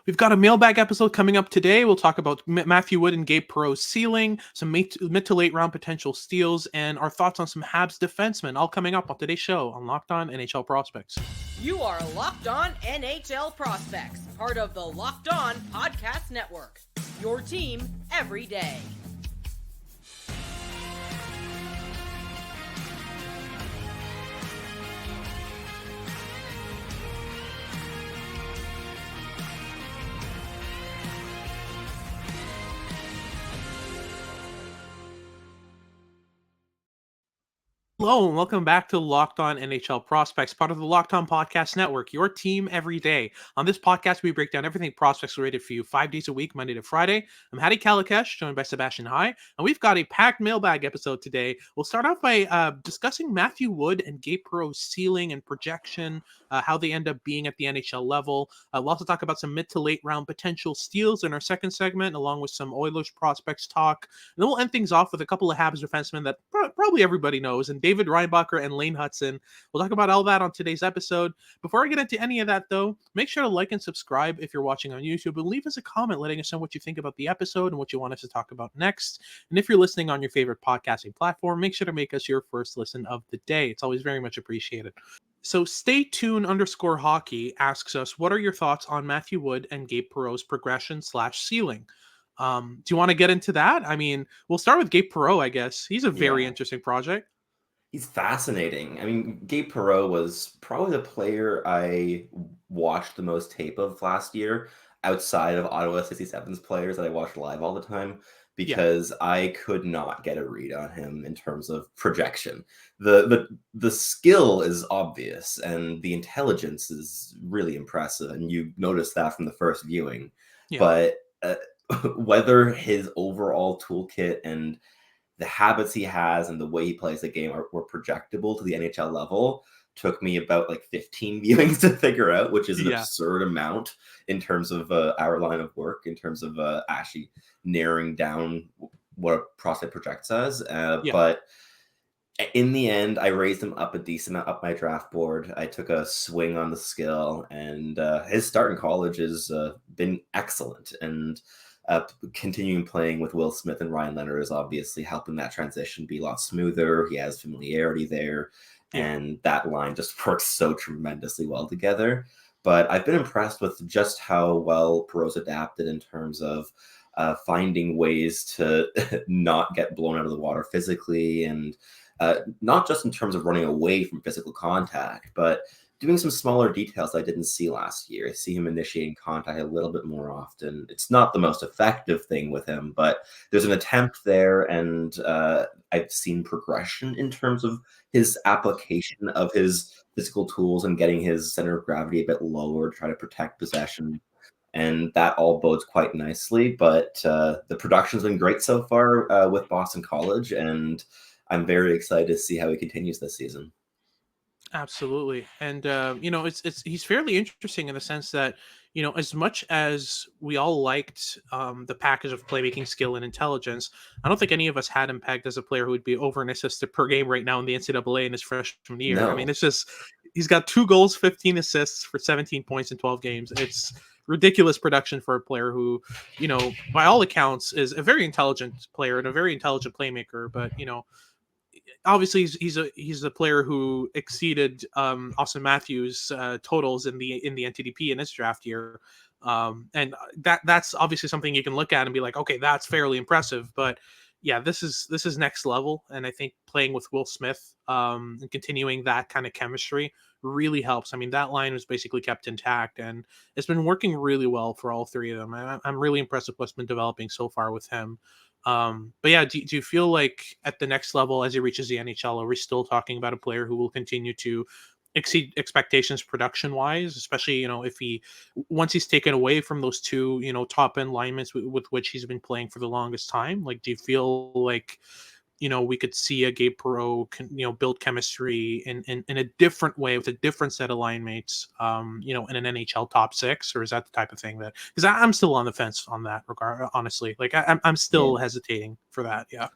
We've got a mailbag episode coming up today. We'll talk about Matthew Wood and Gabe Perreault's ceiling, some mid to late round potential steals, and our thoughts on some Habs defensemen, all coming up on today's show on Locked On NHL Prospects. You are Locked On NHL Prospects, part of the Locked On Podcast Network. Your team every day. Hello, and welcome back to Locked On NHL Prospects, part of the Locked On Podcast Network, your team every day. On this podcast, we break down everything prospects related for you 5 days a week, Monday to Friday. I'm Hattie Kalakash, joined by Sebastian High, and we've got a packed mailbag episode today. We'll start off by discussing Matthew Wood and Gabe Perreault's ceiling and projection, how they end up being at the NHL level. We'll also talk about some mid to late round potential steals in our second segment, along with some Oilers prospects talk. And then we'll end things off with a couple of Habs defensemen that probably everybody knows, and David Reinbacher and Lane Hutson. We'll talk about all that on today's episode. Before I get into any of that, though, make sure to like and subscribe if you're watching on YouTube, and leave us a comment letting us know what you think about the episode and what you want us to talk about next. And if you're listening on your favorite podcasting platform, make sure to make us your first listen of the day. It's always very much appreciated. So stay tuned _hockey asks us, what are your thoughts on Matthew Wood and Gabe Perreault's progression / ceiling? Do you want to get into that? I mean, we'll start with Gabe Perreault, I guess. He's a very interesting project. He's fascinating. I mean, Gabe Perreault was probably the player I watched the most tape of last year, outside of Ottawa 67's players that I watched live all the time, because I could not get a read on him in terms of projection. The skill is obvious, and the intelligence is really impressive, and you notice that from the first viewing. But whether his overall toolkit and the habits he has and the way he plays the game were projectable to the NHL level took me about 15 viewings to figure out, which is an absurd amount in terms of our line of work, in terms of actually narrowing down what a prospect projects as. But in the end, I raised him up a decent amount up my draft board. I took a swing on the skill, and his start in college has been excellent. And continuing playing with Will Smith and Ryan Leonard is obviously helping that transition be a lot smoother. He has familiarity there, and that line just works so tremendously well together. But I've been impressed with just how well Perreault's adapted in terms of finding ways to not get blown out of the water physically, and not just in terms of running away from physical contact, but doing some smaller details I didn't see last year. I see him initiating contact a little bit more often. It's not the most effective thing with him, but there's an attempt there, and I've seen progression in terms of his application of his physical tools and getting his center of gravity a bit lower to try to protect possession. And that all bodes quite nicely. But the production's been great so far with Boston College, and I'm very excited to see how he continues this season. Absolutely. And he's fairly interesting in the sense that, as much as we all liked the package of playmaking skill and intelligence, I don't think any of us had him pegged as a player who would be over an assist per game right now in the NCAA in his freshman year. No. I mean, it's just, he's got 2 goals, 15 assists for 17 points in 12 games. It's ridiculous production for a player who, by all accounts is a very intelligent player and a very intelligent playmaker, but, obviously he's a player who exceeded Austin Matthews totals in the NTDP in his draft year, and that's obviously something you can look at and be like, okay, that's fairly impressive. But this is next level, and I think playing with Will Smith and continuing that kind of chemistry really helps. I mean, that line was basically kept intact, and it's been working really well for all three of them. I'm really impressed with what's been developing so far with him. But yeah, do you feel like at the next level, as he reaches the NHL, are we still talking about a player who will continue to exceed expectations production wise, especially, if once he's taken away from those two, top end linemen with which he's been playing for the longest time? Like, do you feel like, we could see a Gabe Perreault build chemistry in a different way with a different set of line mates, in an NHL top 6? Or is that the type of thing that, because I'm still on the fence on that regard, honestly. Like I'm still hesitating for that. Yeah.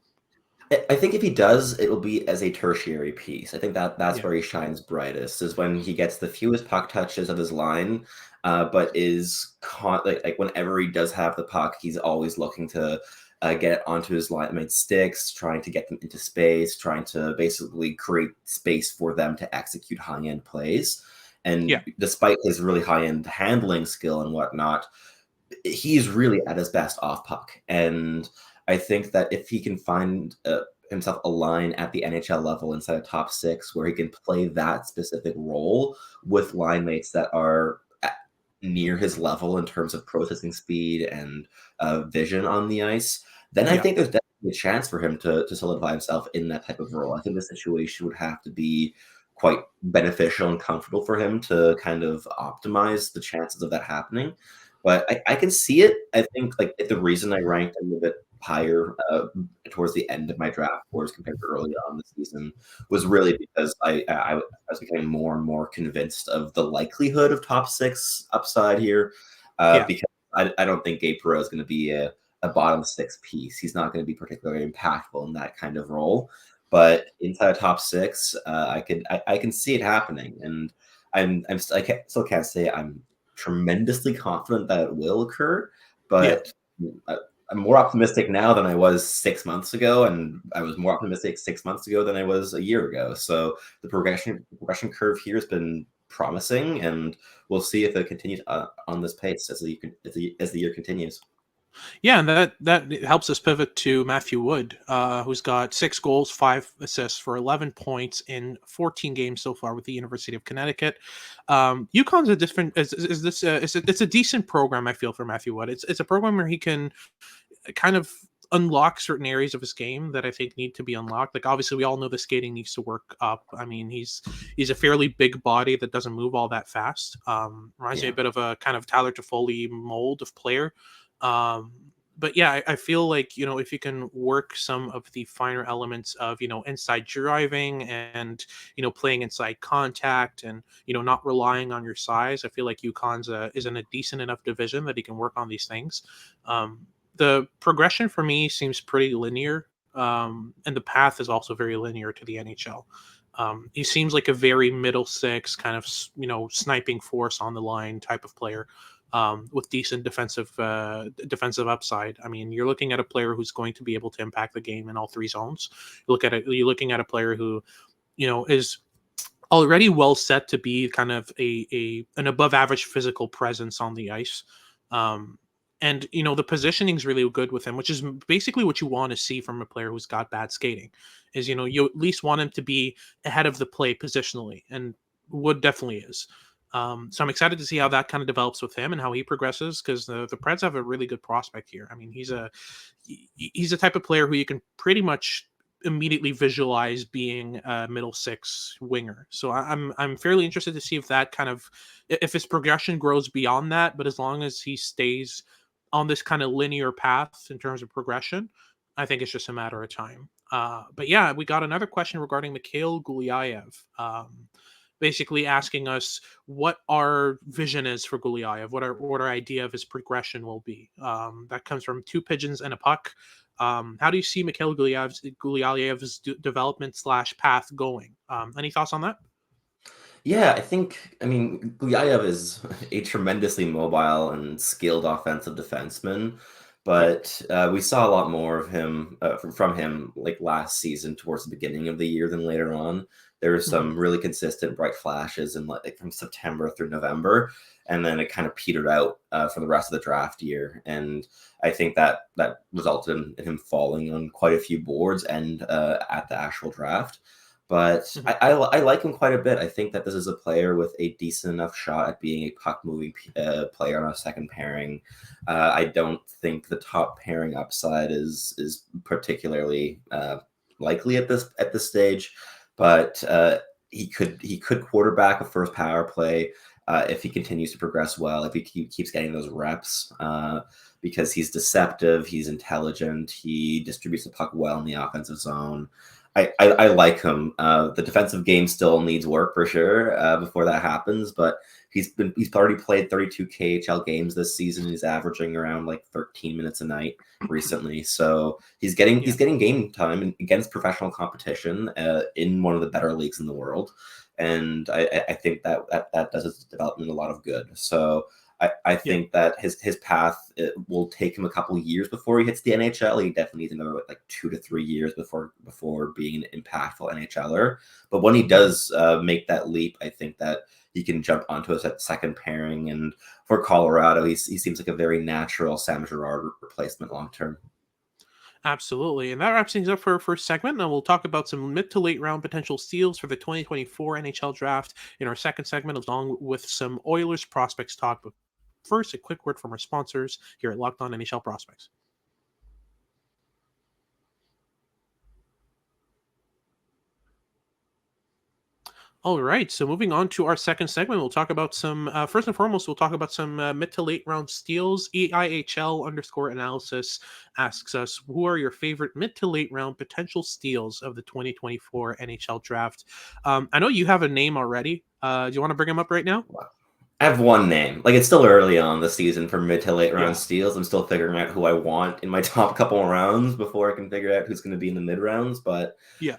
I think if he does, it'll be as a tertiary piece. I think that's Yeah. where he shines brightest, is when he gets the fewest puck touches of his line, but is like whenever he does have the puck, he's always looking to get onto his line mate sticks, trying to get them into space, trying to basically create space for them to execute high end plays. And Yeah. despite his really high end handling skill and whatnot, he's really at his best off puck. And I think that if he can find himself a line at the NHL level inside a top six where he can play that specific role with line mates that are near his level in terms of processing speed and vision on the ice, then I Yeah. think there's definitely a chance for him to solidify himself in that type of role. I think the situation would have to be quite beneficial and comfortable for him to kind of optimize the chances of that happening. But I can see it. I think like the reason I ranked him a bit higher towards the end of my draft boards compared to early on the season was really because I was becoming more and more convinced of the likelihood of top six upside here. Yeah. Because I don't think Gabe Perreault is going to be a bottom six piece. He's not going to be particularly impactful in that kind of role. But inside top six, I can see it happening, and still can't say I'm tremendously confident that it will occur, Yeah. but I'm more optimistic now than I was 6 months ago, and I was more optimistic 6 months ago than I was a year ago. So the progression curve here has been promising, and we'll see if it continues on this pace as the year continues. Yeah, and that helps us pivot to Matthew Wood, who's got 6 goals, 5 assists for 11 points in 14 games so far with the University of Connecticut. UConn's a different. Is this? It's a decent program, I feel, for Matthew Wood. It's a program where he can kind of unlock certain areas of his game that I think need to be unlocked. Like obviously, we all know the skating needs to work up. I mean, he's a fairly big body that doesn't move all that fast. Reminds me a bit of a kind of Tyler Toffoli mold of player. Um, but yeah, I feel like, if you can work some of the finer elements of, inside driving and, playing inside contact and, not relying on your size, I feel like UConn's is in a decent enough division that he can work on these things. The progression for me seems pretty linear. And the path is also very linear to the NHL. He seems like a very middle six kind of, sniping force on the line type of player. With decent defensive upside. I mean, you're looking at a player who's going to be able to impact the game in all 3 zones. You're looking at a player who, is already well set to be kind of an above average physical presence on the ice. And the positioning is really good with him, which is basically what you want to see from a player who's got bad skating. Is you at least want him to be ahead of the play positionally, and Wood definitely is. So I'm excited to see how that kind of develops with him and how he progresses, because the Preds have a really good prospect here. I mean, he's a type of player who you can pretty much immediately visualize being a middle six winger. So I'm fairly interested to see if his progression grows beyond that. But as long as he stays on this kind of linear path in terms of progression, I think it's just a matter of time. But yeah, we got another question regarding Mikhail Gulyayev. Basically asking us what our vision is for Gulyayev, what our idea of his progression will be. That comes from 2 pigeons and a puck. How do you see Mikhail Gulyayev's development / path going? Any thoughts on that? Yeah, I mean, Gulyayev is a tremendously mobile and skilled offensive defenseman, Yeah. but we saw a lot more of him from him like last season towards the beginning of the year than later on. There were Mhm. some really consistent bright flashes in like from September through November, and then it kind of petered out for the rest of the draft year. And I think that resulted in him falling on quite a few boards and at the actual draft. But Mhm. I like him quite a bit. I think that this is a player with a decent enough shot at being a puck moving player on a second pairing. I don't think the top pairing upside is particularly likely at this stage, but he could quarterback a first power play if he continues to progress well. If he keeps getting those reps. Because he's deceptive, he's intelligent, he distributes the puck well in the offensive zone. I like him. The defensive game still needs work for sure before that happens, but he's already played 32 KHL games this season. He's averaging around like 13 minutes a night recently, so he's getting game time against professional competition in one of the better leagues in the world, and I think that does his development a lot of good. So I think that his path will take him a couple of years before he hits the NHL. He definitely needs another like 2 to 3 years before being an impactful NHLer. But when he does make that leap, I think that he can jump onto a second pairing. And for Colorado, he seems like a very natural Sam Girard replacement long term. Absolutely. And that wraps things up for our first segment. And we'll talk about some mid to late round potential steals for the 2024 NHL draft in our second segment, along with some Oilers prospects talk. But first, a quick word from our sponsors here at Locked On NHL Prospects. All right, so moving on to our second segment, we'll talk about some, first and foremost, we'll talk about some mid to late round steals. EIHL_analysis asks us, who are your favorite mid to late round potential steals of the 2024 NHL draft? I know you have a name already. Do you want to bring him up right now? Wow. I have one name. Like, it's still early on the season for mid to late round Yeah. steals. I'm still figuring out who I want in my top couple of rounds before I can figure out who's going to be in the mid rounds. But Yeah.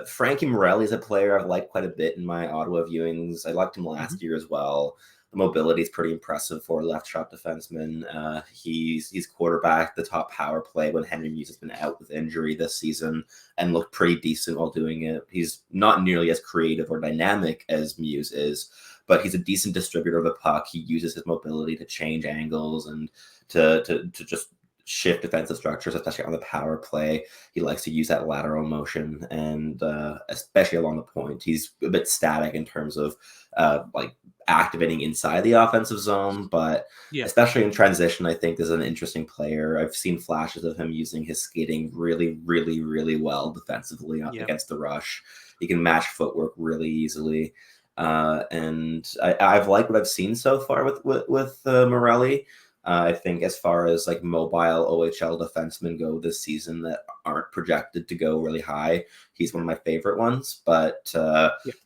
Frankie Morelli is a player I've liked quite a bit in my Ottawa viewings. I liked him last year as well. The mobility is pretty impressive for a left shot defenseman. He's quarterbacked the top power play when Henry Muse has been out with injury this season and looked pretty decent while doing it. He's not nearly as creative or dynamic as Muse is, but he's a decent distributor of the puck. He uses his mobility to change angles and to just shift defensive structures, especially on the power play. He likes to use that lateral motion, and especially along the point. He's a bit static in terms of like activating inside the offensive zone, but especially in transition, I think is an interesting player. I've seen flashes of him using his skating really, really, really well defensively against the rush. He can match footwork really easily. And I've liked what I've seen so far with Morelli. I think as far as like mobile OHL defensemen go this season that aren't projected to go really high, he's one of my favorite ones. But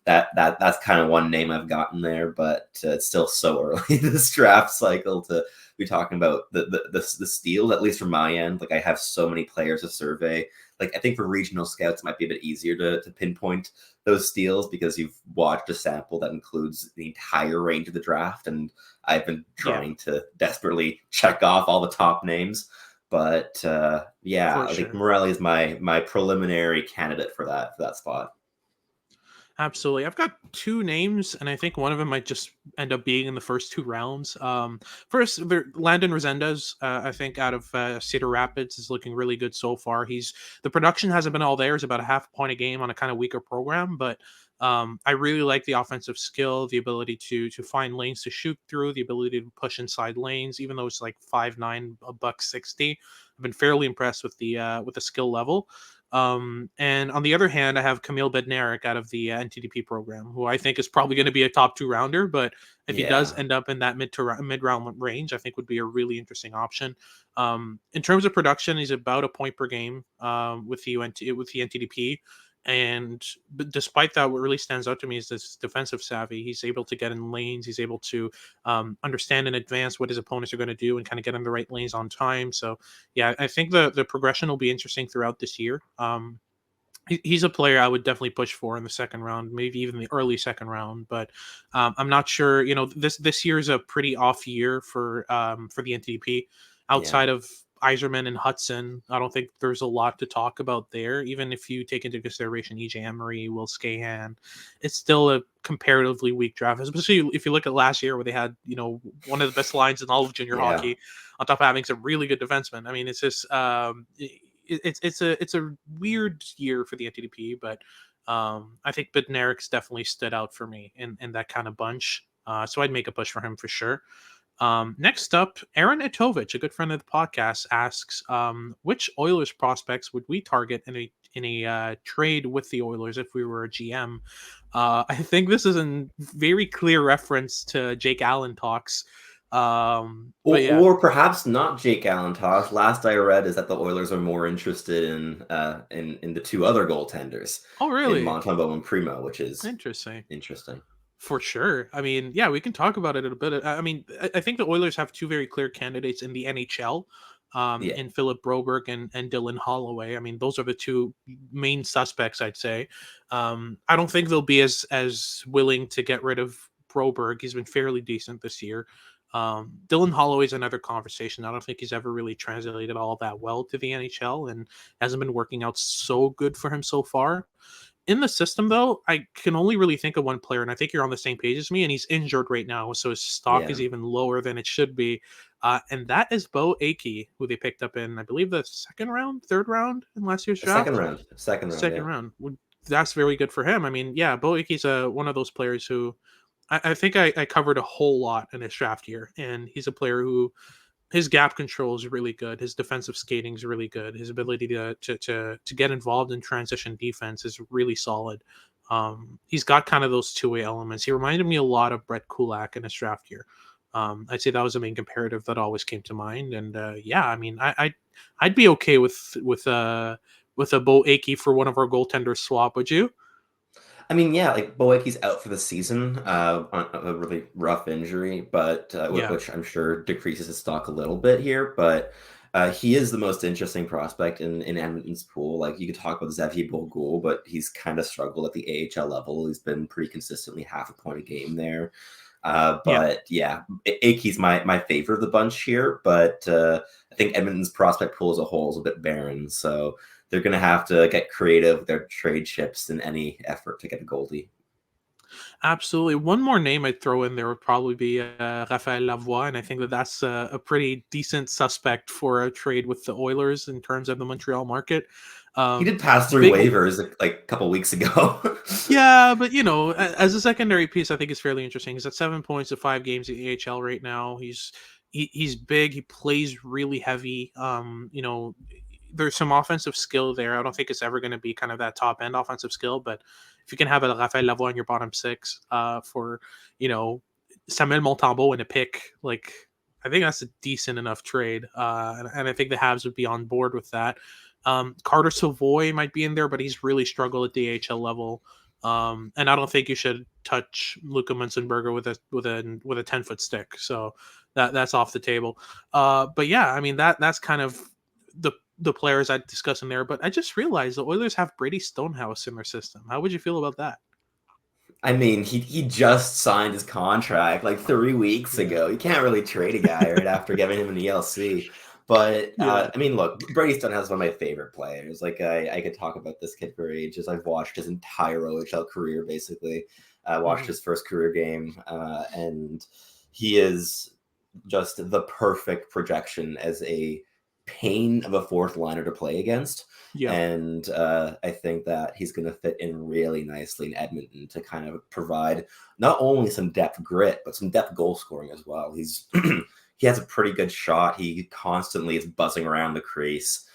that's kind of one name I've gotten there. But it's still so early this draft cycle to be talking about the steals, at least from my end. Like, I have so many players to survey. Like, I think for regional scouts, it might be a bit easier to pinpoint those steals because you've watched a sample that includes the entire range of the draft, and I've been trying to desperately check off all the top names. But I think Morelli is my preliminary candidate for that spot. Absolutely. I've got two names, and I think one of them might just end up being in the first two rounds. First, Landon Resendez, I think, out of Cedar Rapids, is looking really good so far. The production hasn't been all there. It's about a half point a game on a kind of weaker program, but I really like the offensive skill, the ability to find lanes to shoot through, the ability to push inside lanes, even though it's like 5'9", $160. I've been fairly impressed with the skill level. And on the other hand, I have Kamil Bednarik out of the NTDP program, who I think is probably going to be a top 2-rounder. But if he does end up in that mid-round range, I think would be a really interesting option. In terms of production, he's about a point per game with the NTDP. But despite that, what really stands out to me is this defensive savvy. He's able to get in lanes. He's able to understand in advance what his opponents are going to do and kind of get in the right lanes on time. So, yeah, I think the progression will be interesting throughout this year. He's a player I would definitely push for in the second round, maybe even the early second round. But I'm not sure. This year is a pretty off year for the NTDP. Outside of Yzerman and Hutson, I don't think there's a lot to talk about there. Even if you take into consideration EJ Emery, Will Scahan, it's still a comparatively weak draft, especially if you look at last year where they had, one of the best lines in all of junior hockey, on top of having some really good defensemen. I mean, it's just it's a weird year for the NTDP, but I think Bednarik's definitely stood out for me in that kind of bunch. So I'd make a push for him for sure. Next up, Aaron Itovich, a good friend of the podcast, asks, which Oilers prospects would we target in a trade with the Oilers if we were a GM? I think this is a very clear reference to Jake Allen talks. But yeah. Or perhaps not Jake Allen. Tosh. Last I read is that the Oilers are more interested in the two other goaltenders, Oh, in really? Montembeault and Primo, which is Interesting. interesting. For sure. I mean, yeah, we can talk about it in a bit. I mean, I think the Oilers have two very clear candidates in the NHL, Yeah. in Philip Broberg and Dylan Holloway. I mean, those are the two main suspects, I'd say. I don't think they'll be as willing to get rid of Broberg. He's been fairly decent this year. Dylan Holloway's another conversation. I don't think he's ever really translated all that well to the NHL and hasn't been working out so good for him so far. In the system, though, I can only really think of one player, and I think you're on the same page as me, and he's injured right now, so his stock Yeah. is even lower than it should be. And that is Bo Akey, who they picked up in, I believe, the second round, third round in last year's draft. Second round, Second yeah. round. That's very good for him. I mean, yeah, Bo Akey's one of those players who I think I covered a whole lot in his draft year, and he's a player who his gap control is really good. His defensive skating is really good. His ability to get involved in transition defense is really solid. He's got kind of those two-way elements. He reminded me a lot of Brett Kulak in his draft year. I'd say that was the main comparative that always came to mind. And yeah, I mean, I'd be okay with a Bo Akey for one of our goaltenders swap. Would you? I mean, yeah, like Boakey's out for the season on a really rough injury, but Yeah, which I'm sure decreases his stock a little bit here. But he is the most interesting prospect in Edmonton's pool. Like you could talk about Xavier Bourgault, but he's kind of struggled at the AHL level. He's been pretty consistently half a point a game there. yeah. But yeah, Akey's my favorite of the bunch here. But I think Edmonton's prospect pool as a whole is a bit barren. So they're going to have to get creative with their trade chips in any effort to get a goalie. Absolutely. One more name I'd throw in there would probably be Raphael Lavoie, and I think that that's a pretty decent suspect for a trade with the Oilers in terms of the Montreal market. He did pass through Big, waivers like a couple weeks ago. yeah, but as a secondary piece, I think it's fairly interesting. He's at 7 points of 5 games in the AHL right now. He's big. He plays really heavy. There's some offensive skill there. I don't think it's ever going to be kind of that top end offensive skill, but if you can have a Raphael Lavoie in your bottom six for Samuel Montembeault and a pick, like I think that's a decent enough trade, and I think the Habs would be on board with that. Carter Savoy might be in there, but he's really struggled at the AHL level. And I don't think you should touch Luka Munzenberger with a 10-foot stick. So that's off the table. But yeah, I mean that's kind of the players I'd discuss in there. But I just realized the Oilers have Brady Stonehouse in their system. How would you feel about that? I mean, he just signed his contract like 3 weeks ago. You can't really trade a guy right after giving him an ELC. But Yeah. I mean, look, Brady Stonehouse is one of my favorite players. Like I could talk about this kid for ages. I've watched his entire OHL career, basically. I watched his first career game, and he is just the perfect projection as a pain of a fourth liner to play against. Yeah. And I think that he's going to fit in really nicely in Edmonton to kind of provide not only some depth grit, but some depth goal scoring as well. He's he has a pretty good shot. He constantly is buzzing around the crease.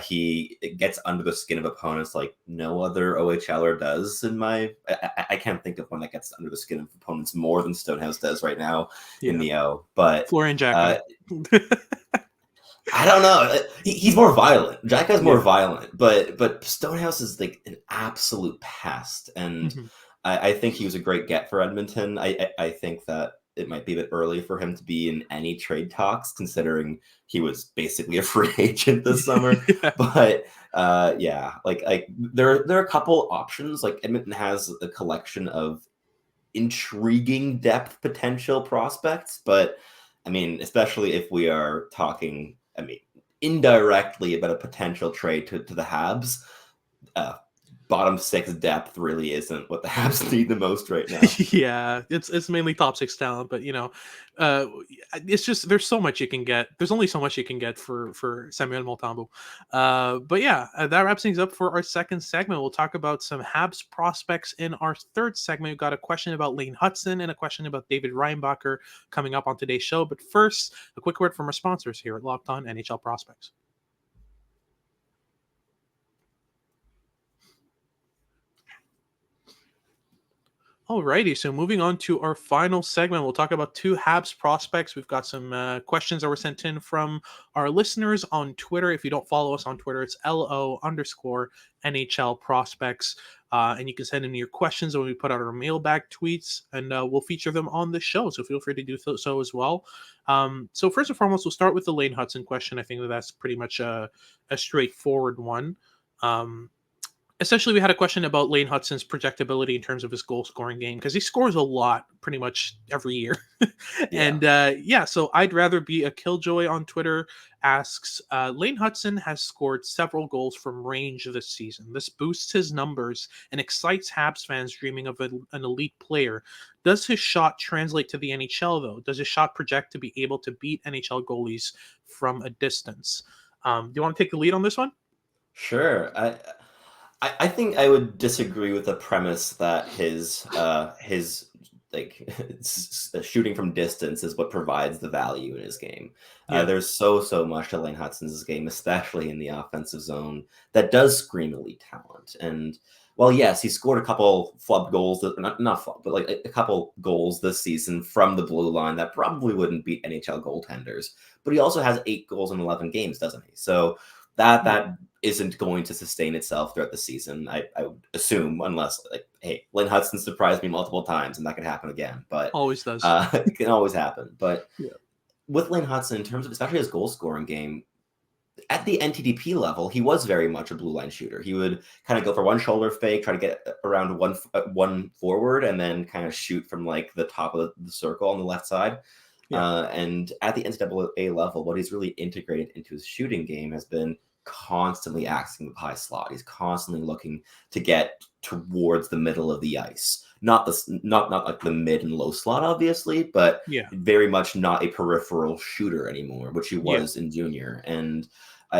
He gets under the skin of opponents like no other OHLer does. I can't think of one that gets under the skin of opponents more than Stonehouse does right now in the O. But Florian Jack. I don't know. He's more violent. Jacka's more violent, but Stonehouse is like an absolute pest, and I think he was a great get for Edmonton. I think that it might be a bit early for him to be in any trade talks, considering he was basically a free agent this summer. But yeah, like there are a couple options. Like Edmonton has a collection of intriguing depth potential prospects, but I mean, especially if we are talking, I mean, indirectly about a potential trade to the Habs, bottom six depth really isn't what the Habs need the most right now. Yeah, it's mainly top six talent, but it's just there's so much you can get. There's only so much you can get for Samuel Montembeault. But yeah, that wraps things up for our second segment. We'll talk about some Habs prospects in our third segment. We've got a question about Lane Hutson and a question about David Reinbacher coming up on today's show. But first, a quick word from our sponsors here at Locked On NHL Prospects. Alrighty, so moving on to our final segment, we'll talk about two Habs prospects. We've got some questions that were sent in from our listeners on Twitter. If you don't follow us on Twitter, it's LO_NHL prospects. And you can send in your questions when we put out our mailbag tweets, and we'll feature them on the show. So feel free to do so as well. So first and foremost, we'll start with the Lane Hutson question. I think that's pretty much a straightforward one. Essentially, we had a question about Lane Hutson's projectability in terms of his goal scoring game, because he scores a lot pretty much every year. And so I'd rather be a killjoy on Twitter asks, Lane Hutson has scored several goals from range this season. This boosts his numbers and excites Habs fans dreaming of an elite player. Does his shot translate to the NHL, though? Does his shot project to be able to beat NHL goalies from a distance? Do you want to take the lead on this one? Sure. I think I would disagree with the premise that his like shooting from distance is what provides the value in his game. There's so much to Lane Hutson's game, especially in the offensive zone, that does scream elite talent. And well, yes, he scored a couple flub goals, not flub, but like a couple goals this season from the blue line that probably wouldn't beat NHL goaltenders. But he also has 8 goals in 11 games, doesn't he? So that isn't going to sustain itself throughout the season, I would assume, unless, like, hey, Lane Hutson surprised me multiple times, and that can happen again. But always does. It can always happen. But with Lane Hutson, in terms of especially his goal scoring game, at the NTDP level, he was very much a blue line shooter. He would kind of go for one shoulder fake, try to get around one forward, and then kind of shoot from like the top of the circle on the left side. And at the NCAA level, what he's really integrated into his shooting game has been constantly accessing the high slot. He's constantly looking to get towards the middle of the ice. Not like the mid and low slot, obviously, but very much not a peripheral shooter anymore, which he was in junior. And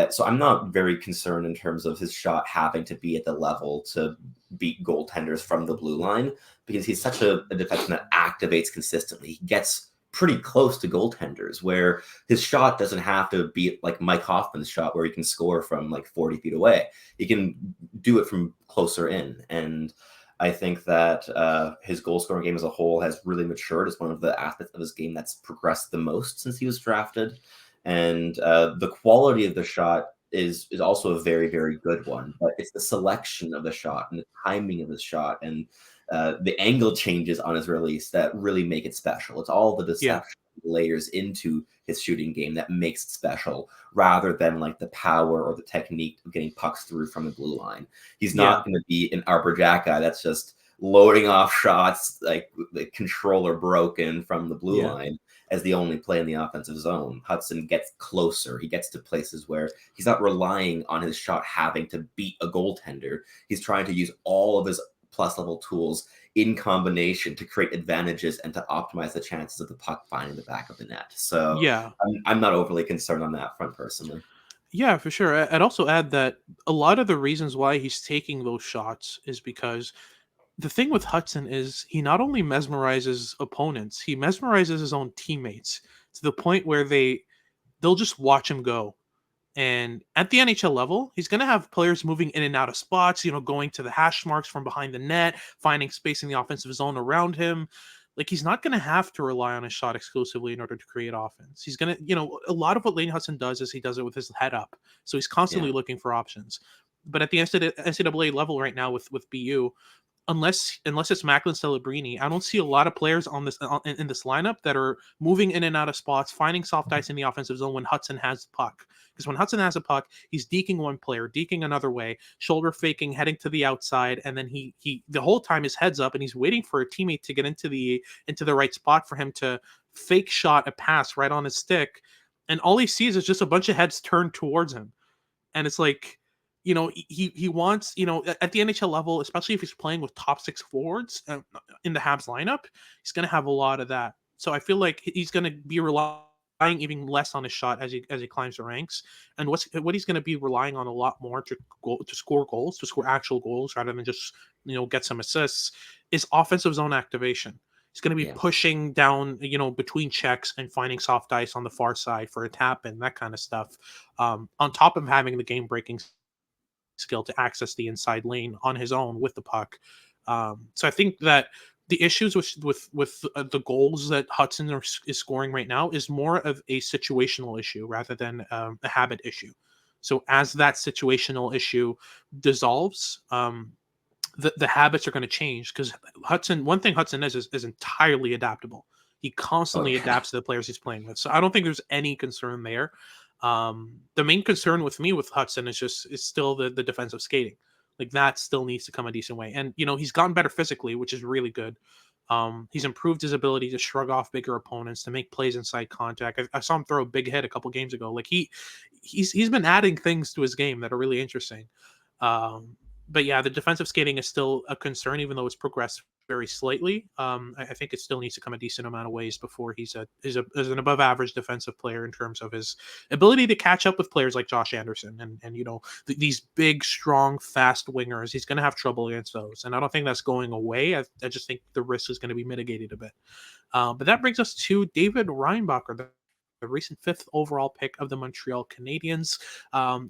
so I'm not very concerned in terms of his shot having to be at the level to beat goaltenders from the blue line, because he's such a defenseman that activates consistently. He gets pretty close to goaltenders, where his shot doesn't have to be like Mike Hoffman's shot, where he can score from like 40 feet away. He can do it from closer in. And I think that his goal scoring game as a whole has really matured. It's one of the aspects of his game that's progressed the most since he was drafted. And the quality of the shot is also a very, very good one. But it's the selection of the shot and the timing of his shot and the angle changes on his release that really make it special. It's all the deception layers into his shooting game that makes it special, rather than like the power or the technique of getting pucks through from the blue line. He's not going to be an Arbor Jack guy that's just loading off shots like the controller broken from the blue line as the only play in the offensive zone. Hutson gets closer. He gets to places where he's not relying on his shot having to beat a goaltender. He's trying to use all of his plus level tools in combination to create advantages and to optimize the chances of the puck finding the back of the net. So I'm not overly concerned on that front personally. Yeah, for sure. I'd also add that a lot of the reasons why he's taking those shots is because the thing with Hutson is he not only mesmerizes opponents, he mesmerizes his own teammates to the point where they'll just watch him go. And at the NHL level, he's going to have players moving in and out of spots, going to the hash marks from behind the net, finding space in the offensive zone around him. Like, he's not going to have to rely on his shot exclusively in order to create offense. He's going to, a lot of what Lane Hutson does is he does it with his head up. So he's constantly looking for options. But at the NCAA level right now with BU, unless it's Macklin Celebrini, I don't see a lot of players in this lineup that are moving in and out of spots, finding soft ice in the offensive zone when Hutson has the puck. Because when Hutson has a puck, he's deking one player, deking another way, shoulder faking, heading to the outside, and then he the whole time his head's up and he's waiting for a teammate to get into the right spot for him to fake shot a pass right on his stick, and all he sees is just a bunch of heads turned towards him, and it's like, he wants, at the NHL level, especially if he's playing with top 6 forwards in the Habs lineup, he's going to have a lot of that. So I feel like he's going to be relying even less on his shot as he climbs the ranks. And what he's going to be relying on a lot more to score goals, to score actual goals, rather than just, get some assists, is offensive zone activation. He's going to be pushing down, between checks and finding soft ice on the far side for a tap in, that kind of stuff. On top of having the game breaking skill to access the inside lane on his own with the puck. So I think that the issues with the goals that Hutson is scoring right now is more of a situational issue rather than a habit issue. So as that situational issue dissolves, the habits are going to change, because one thing Hutson is entirely adaptable. He Oh constantly yeah. adapts to the players he's playing with. So I don't think there's any concern there. The main concern with me with Hutson is still the defensive skating. Like, that still needs to come a decent way. And he's gotten better physically, which is really good. He's improved his ability to shrug off bigger opponents, to make plays inside contact. I saw him throw a big hit a couple games ago. Like, he's been adding things to his game that are really interesting. But yeah, the defensive skating is still a concern, even though it's progressed very slightly. I think it still needs to come a decent amount of ways before he's an above average defensive player in terms of his ability to catch up with players like Josh Anderson and these big, strong, fast wingers. He's going to have trouble against those, and I don't think that's going away. I just think the risk is going to be mitigated a bit. But that brings us to David Reinbacher, the recent 5th overall pick of the Montreal Canadiens,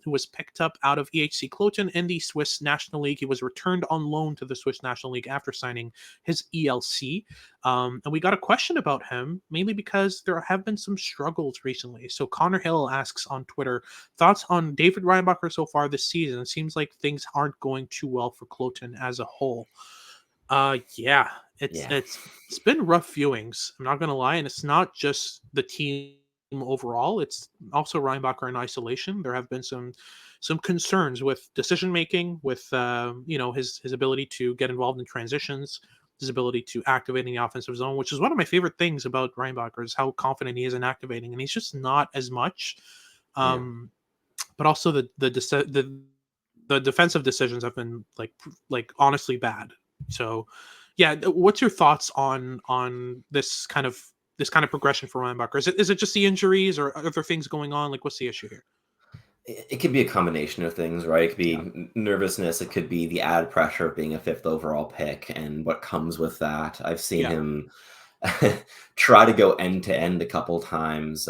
who was picked up out of EHC Cloton in the Swiss National League. He was returned on loan to the Swiss National League after signing his ELC. And we got a question about him, mainly because there have been some struggles recently. So Connor Hill asks on Twitter, thoughts on David Reinbacher so far this season? It seems like things aren't going too well for Cloton as a whole. Yeah, it's been rough viewings. I'm not gonna lie, and it's not just the team overall. It's also Reinbacher in isolation. There have been some concerns with decision making, with his ability to get involved in transitions, his ability to activate in the offensive zone, which is one of my favorite things about Reinbacher, is how confident he is in activating, and he's just not as much. Yeah. But also the defensive decisions have been like honestly bad. So, yeah, what's your thoughts on this kind of progression for Reinbacher? Is it just the injuries, or are there things going on? Like, what's the issue here? It could be a combination of things, right? It could be Yeah. nervousness. It could be the added pressure of being a 5th overall pick and what comes with that. I've seen Yeah. him try to go end to end a couple times,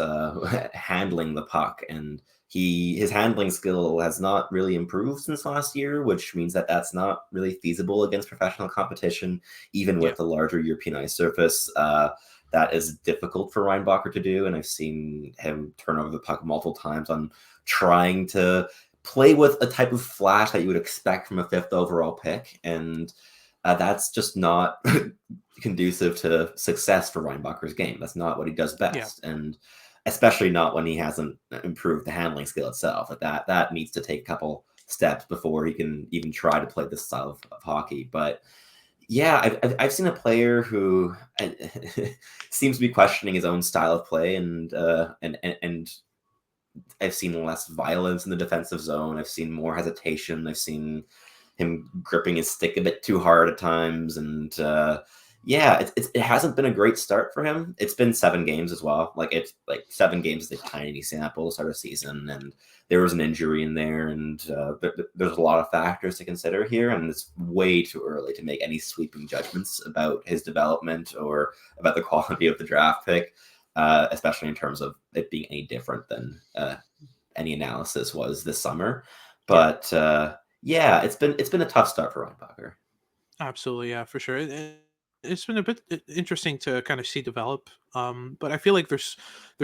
handling the puck, and his handling skill has not really improved since last year, which means that that's not really feasible against professional competition, even Yeah. with the larger European ice surface. That is difficult for Reinbacher to do, and I've seen him turn over the puck multiple times on trying to play with a type of flash that you would expect from a 5th overall pick, and that's just not conducive to success for Reinbacher's game. That's not what he does best, and especially not when he hasn't improved the handling skill itself. That needs to take a couple steps before he can even try to play this style of hockey. But yeah, I've seen a player who seems to be questioning his own style of play, and I've seen less violence in the defensive zone. I've seen more hesitation. I've seen him gripping his stick a bit too hard at times, and it hasn't been a great start for him. It's been 7 games as well. It's 7 games is a tiny sample to start a season, and there was an injury in there, and there's a lot of factors to consider here, and it's way too early to make any sweeping judgments about his development or about the quality of the draft pick, especially in terms of it being any different than any analysis was this summer. But it's been a tough start for Reinbacher. Absolutely, yeah, for sure. It's been a bit interesting to kind of see develop, but I feel like there's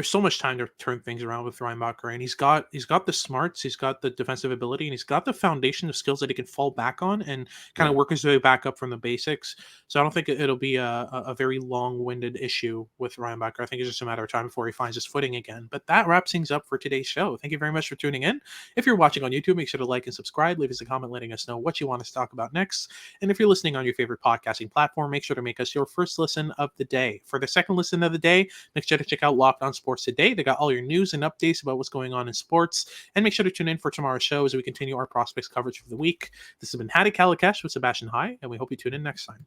so much time to turn things around with Reinbacher, and he's got the smarts, he's got the defensive ability, and he's got the foundation of skills that he can fall back on and kind of work his way back up from the basics. So I don't think it'll be a very long-winded issue with Reinbacher. I think it's just a matter of time before he finds his footing again. But that wraps things up for today's show. Thank you very much for tuning in. If you're watching on YouTube, make sure to like and subscribe. Leave us a comment letting us know what you want us to talk about next. And if you're listening on your favorite podcasting platform, make sure to make us your first listen of the day. For the second listen of the day, make sure to check out Locked On Sports Today. They got all your news and updates about what's going on in sports. And make sure to tune in for tomorrow's show as we continue our prospects coverage for the week. This has been Hattie Kalakash with Sebastian High, and we hope you tune in next time.